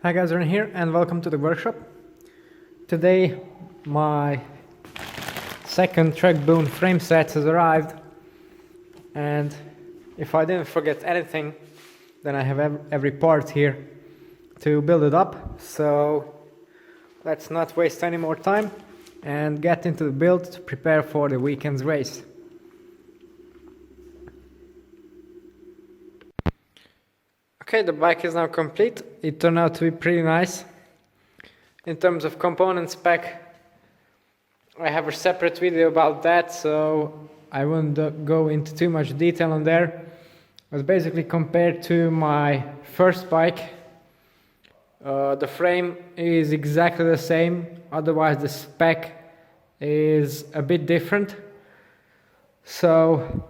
Hi guys, Ren here and welcome to the workshop. Today my second Trek Boone frame set has arrived, and if I didn't forget anything, then I have every part here to build it up. So let's not waste any more time and get into the build to prepare for the weekend's race. Okay, the bike is now complete. It turned out to be pretty nice. In terms of component spec, I have a separate video about that, so I won't go into too much detail on there. But basically, compared to my first bike, the frame is exactly the same, otherwise the spec is a bit different. So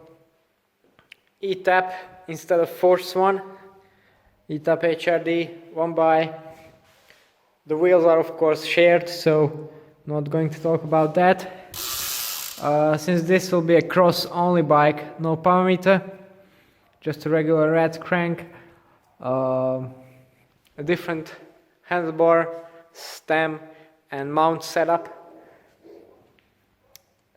eTap instead of Force 1, eTap HRD, one by. The wheels are of course shared, so not going to talk about that. Since this will be a cross only bike, no power meter, just a regular rat crank, a different handlebar, stem and mount setup.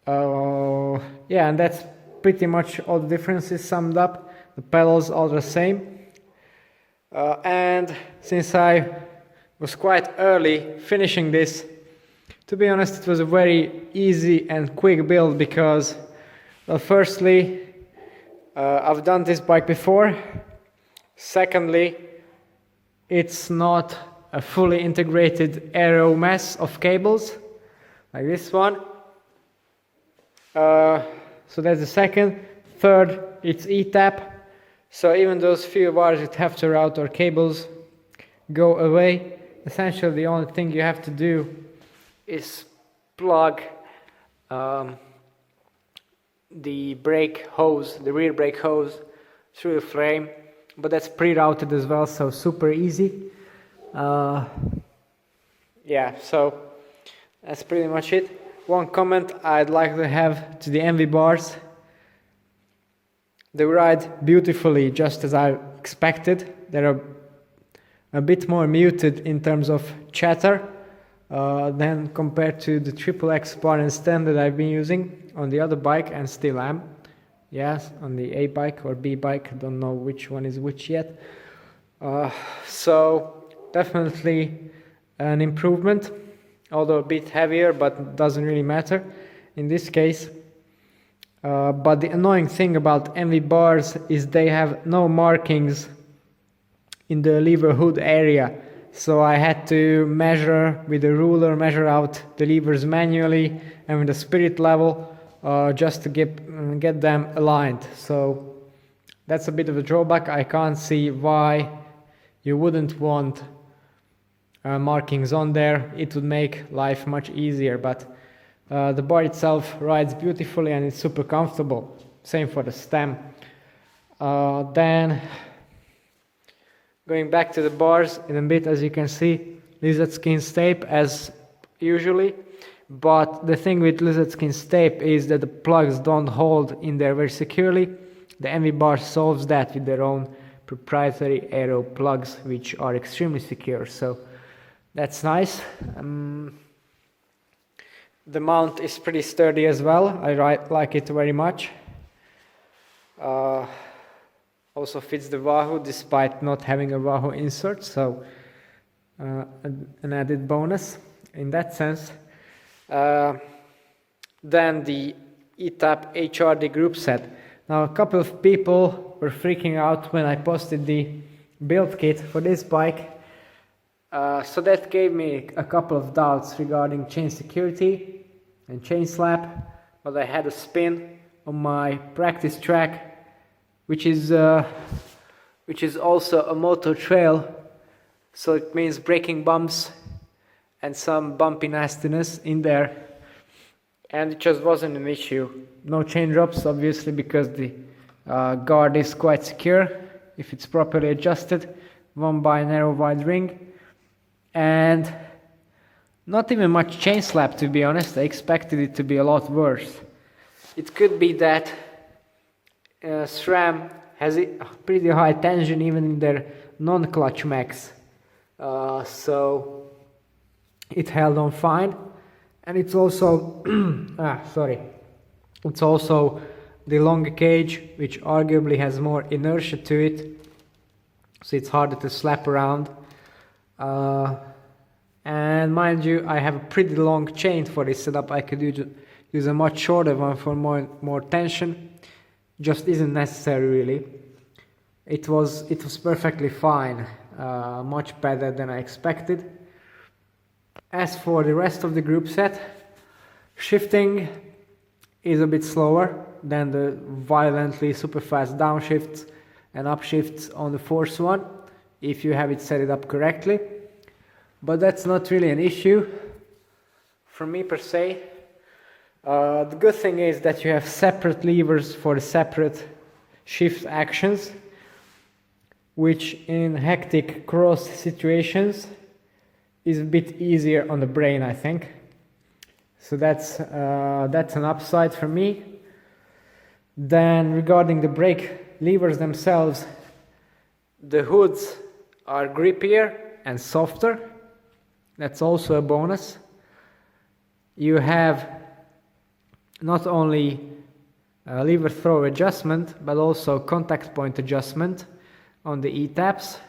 Yeah, and that's pretty much all the differences summed up. The pedals are the same. And since I was quite early finishing this, to be honest, it was a very easy and quick build because, well, firstly, I've done this bike before. Secondly, it's not a fully integrated aero mess of cables like this one. So that's the second. Third, it's eTap. So even those few wires that have to route or cables go away. Essentially the only thing you have to do is plug the brake hose, the rear brake hose, through the frame, but that's pre-routed as well, so super easy. Yeah, so that's pretty much it. One comment I'd like to have to the Enve bars: they ride beautifully, just as I expected. They're a bit more muted in terms of chatter than compared to the XXX bar and stand that I've been using on the other bike and still am. Yes, on the A bike or B bike, don't know which one is which yet. So definitely an improvement, although a bit heavier, but doesn't really matter in this case. But the annoying thing about Enve bars is they have no markings in the lever hood area, so I had to measure with a ruler, measure out the levers manually and with a spirit level just to get them aligned. So that's a bit of a drawback. I can't see why you wouldn't want markings on there. It would make life much easier, but the bar itself rides beautifully and it's super comfortable. Same for the stem. Then going back to the bars in a bit, as you can see, lizard skin tape as usually. But the thing with lizard skin tape is that the plugs don't hold in there very securely. The Enve bar solves that with their own proprietary aero plugs, which are extremely secure. So that's nice. The mount is pretty sturdy as well. I like it very much. Also fits the Wahoo despite not having a Wahoo insert, so an added bonus in that sense. Then the eTap HRD group set. Now a couple of people were freaking out when I posted the build kit for this bike. So that gave me a couple of doubts regarding chain security and chain slap, but I had a spin on my practice track, which is also a moto trail, so it means breaking bumps and some bumpy nastiness in there, and it just wasn't an issue. No chain drops, obviously, because the guard is quite secure if it's properly adjusted. One by narrow wide ring. And not even much chain slap, to be honest. I expected it to be a lot worse. It could be that Sram has a pretty high tension even in their non-clutch mechs. so it held on fine. And it's also it's also the longer cage, which arguably has more inertia to it, so it's harder to slap around. And mind you, I have a pretty long chain for this setup. I could use a much shorter one for more tension. Just isn't necessary really. It was perfectly fine, much better than I expected. As for the rest of the group set, shifting is a bit slower than the violently super fast downshifts and upshifts on the Force one, if you have it set it up correctly. But that's not really an issue for me per se. The good thing is that you have separate levers for the separate shift actions, which in hectic cross situations is a bit easier on the brain, I think. So that's an upside for me. Then regarding the brake levers themselves, the hoods are grippier and softer. That's also a bonus. You have not only lever throw adjustment, but also contact point adjustment on the eTaps.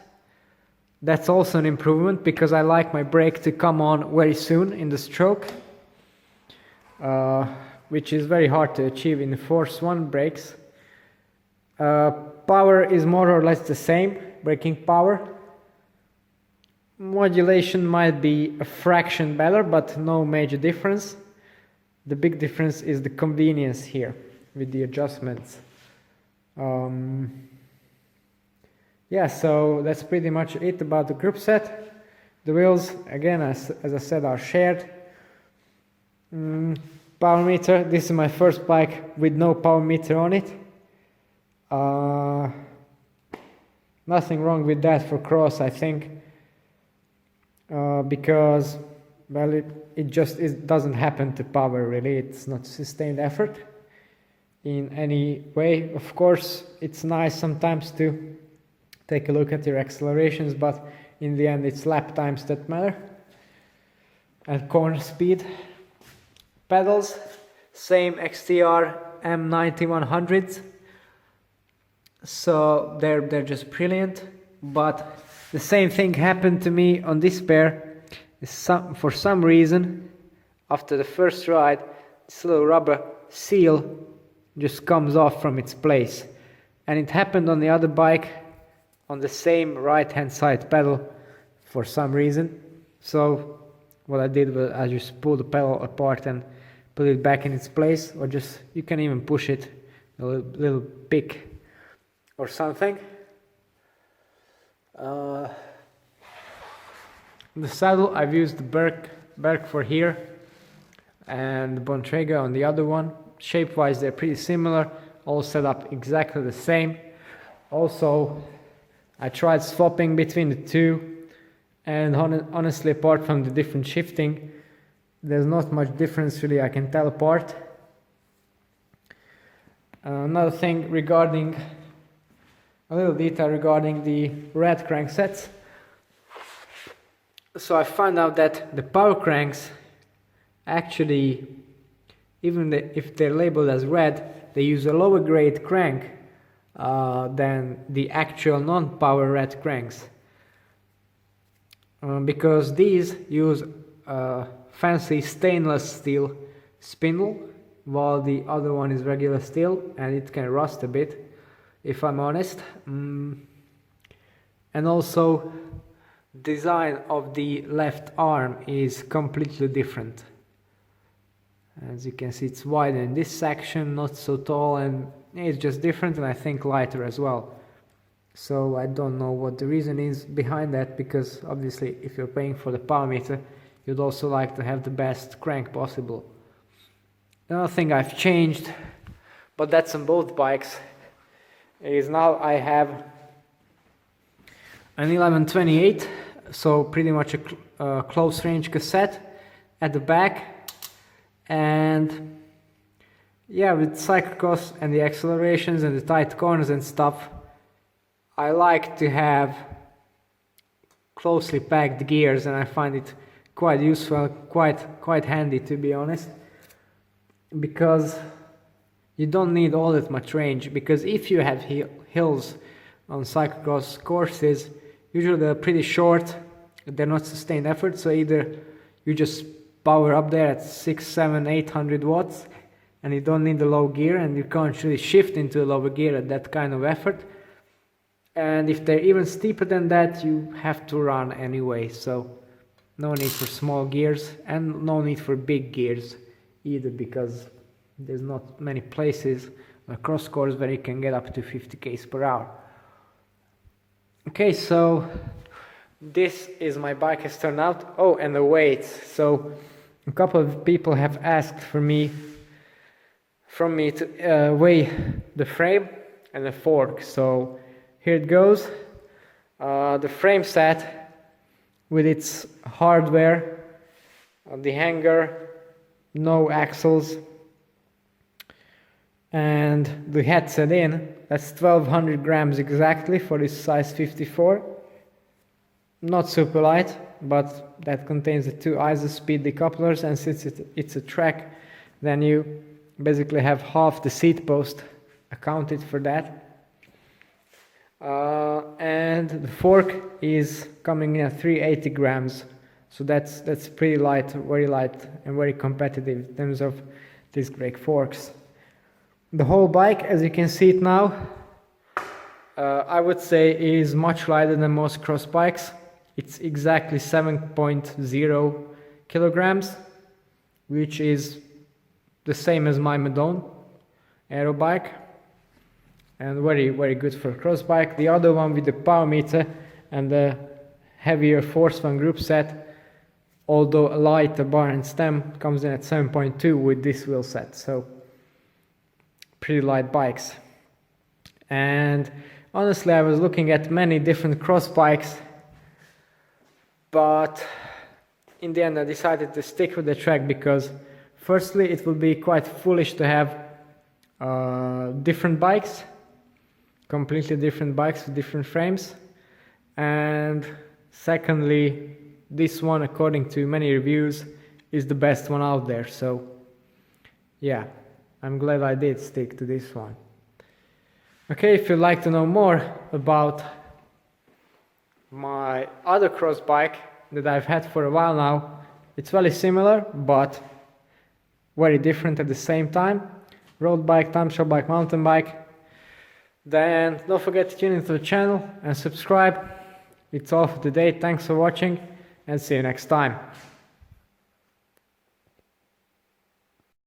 That's also an improvement, because I like my brake to come on very soon in the stroke, which is very hard to achieve in the Force 1 brakes. Power is more or less the same, braking power. Modulation might be a fraction better, but no major difference. The big difference is the convenience here with the adjustments. Yeah, so that's pretty much it about the group set. The wheels, again, as I said, are shared. Power meter, this is my first bike with no power meter on it. Nothing wrong with that for cross, I think. Because, well, it doesn't happen to power really. It's not sustained effort in any way. Of course, it's nice sometimes to take a look at your accelerations, but in the end it's lap times that matter and corner speed. Pedals, same XTR M9100s, so they're just brilliant. But the same thing happened to me on this pair. For some reason, after the first ride, this little rubber seal just comes off from its place, and it happened on the other bike on the same right hand side pedal for some reason. So what I did was I just pulled the pedal apart and put it back in its place, or just, you can even push it, a little pick or something. The saddle, I've used the Berg for here and the Bontrager on the other one. Shape wise they're pretty similar, all set up exactly the same. Also, I tried swapping between the two, and honestly, apart from the different shifting, there's not much difference really I can tell apart. Another thing regarding, a little detail regarding the red cranksets. So I found out that the power cranks actually, even if they're labeled as red, they use a lower grade crank than the actual non-power red cranks, because these use fancy stainless steel spindle, while the other one is regular steel, and it can rust a bit, if I'm honest. And also, design of the left arm is completely different. As you can see, it's wider in this section, not so tall, and it's just different, and I think lighter as well. So I don't know what the reason is behind that, because obviously if you're paying for the power meter, you'd also like to have the best crank possible. Another thing I've changed, but that's on both bikes, is now I have an 1128, so pretty much a close range cassette at the back. And yeah, with cyclocross and the accelerations and the tight corners and stuff, I like to have closely packed gears, and I find it quite useful, quite handy, to be honest, because you don't need all that much range. Because if you have hills on cyclocross courses, usually they're pretty short, they're not sustained effort, so either you just power up there at 6, 7, 800 watts and you don't need the low gear, and you can't really shift into a lower gear at that kind of effort. And if they're even steeper than that, you have to run anyway, so no need for small gears and no need for big gears either, because there's not many places across course where you can get up to 50 km per hour. Okay, so this is my bike has turned out. Oh, and the weights. So a couple of people have asked from me to weigh the frame and the fork. So here it goes. The frame set with its hardware, the hanger, no axles, and the headset in. That's 1200 grams exactly for this size 54. Not super light, but that contains the 2 ISO-speed decouplers, and since it's a Trek, then you basically have half the seat post accounted for that. And the fork is coming in at 380 grams, so that's pretty light, very light, and very competitive in terms of disc brake forks. The whole bike, as you can see it now, I would say is much lighter than most cross bikes. It's exactly 7.0 kilograms, which is the same as my Madone aero bike, and very, very good for a cross bike. The other one with the power meter and the heavier force one group set, although a lighter bar and stem, comes in at 7.2 with this wheel set, so pretty light bikes. And honestly, I was looking at many different cross bikes, but in the end I decided to stick with the Trek because firstly it would be quite foolish to have different bikes, completely different bikes with different frames, and secondly this one, according to many reviews, is the best one out there, so yeah, I'm glad I did stick to this one. Okay, if you'd like to know more about my other cross bike that I've had for a while now, it's very similar but very different at the same time. Road bike, time trial bike, mountain bike. Then don't forget to tune into the channel and subscribe. It's all for today. Thanks for watching and see you next time.